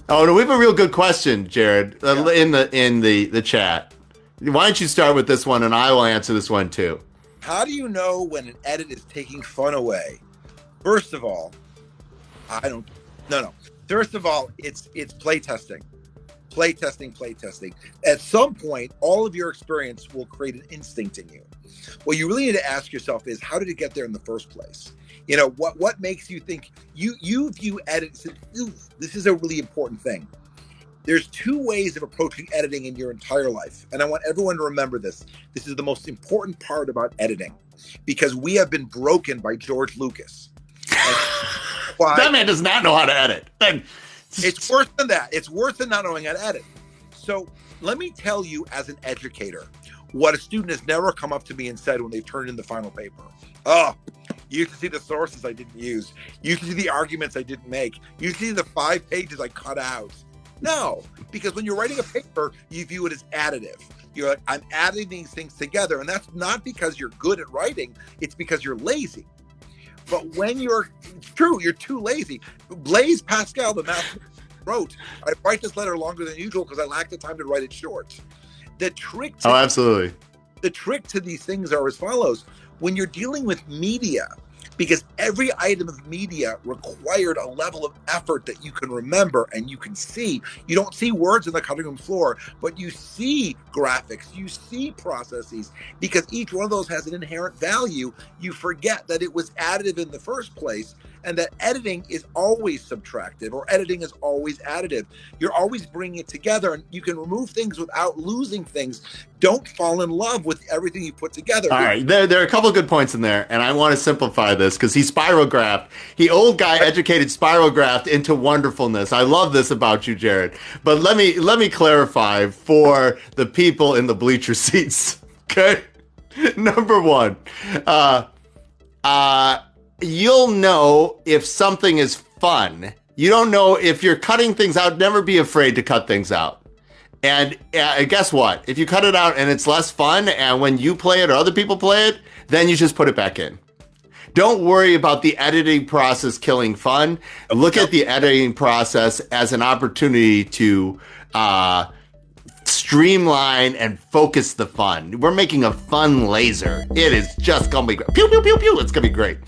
Oh, no, we have a real good question, Jared, in the chat. Why don't you start with this one, and I will answer this one too. How do you know when an edit is taking fun away? First of all, I don't. No. First of all, it's playtesting. Playtesting. At some point, all of your experience will create an instinct in you. What you really need to ask yourself is, how did it get there in the first place? You know, what makes you think you view edits? This is a really important thing. There's two ways of approaching editing in your entire life. And I want everyone to remember this. This is the most important part about editing, because we have been broken by George Lucas. That man does not know how to edit. It's worse than that. It's worse than not knowing how to edit. So let me tell you, as an educator, what a student has never come up to me and said when they've turned in the final paper. Oh, you can see the sources I didn't use. You can see the arguments I didn't make. You see the 5 pages I cut out. No, because when you're writing a paper, you view it as additive. You're like, I'm adding these things together. And that's not because you're good at writing. It's because you're lazy. But when it's true, you're too lazy. Blaise Pascal, the math wrote, I write this letter longer than usual because I lack the time to write it short. The trick to these things are as follows. When you're dealing with media, because every item of media required a level of effort that you can remember and you can see. You don't see words on the cutting room floor, but you see graphics, you see processes, because each one of those has an inherent value. You forget that it was additive in the first place, and that editing is always subtractive, or editing is always additive. You're always bringing it together, and you can remove things without losing things. Don't fall in love with everything you put together. All right, there are a couple of good points in there, and I want to simplify this because he spirographed. Old guy educated spirographed into wonderfulness. I love this about you, Jared. But let me clarify for the people in the bleacher seats. Okay, number one, you'll know if something is fun. You don't know if you're cutting things out. Never be afraid to cut things out. And guess what? If you cut it out and it's less fun, and when you play it or other people play it, then you just put it back in. Don't worry about the editing process killing fun. Look at the editing process as an opportunity to streamline and focus the fun. We're making a fun laser. It is just gonna be great. Pew, pew, pew, pew. It's gonna be great.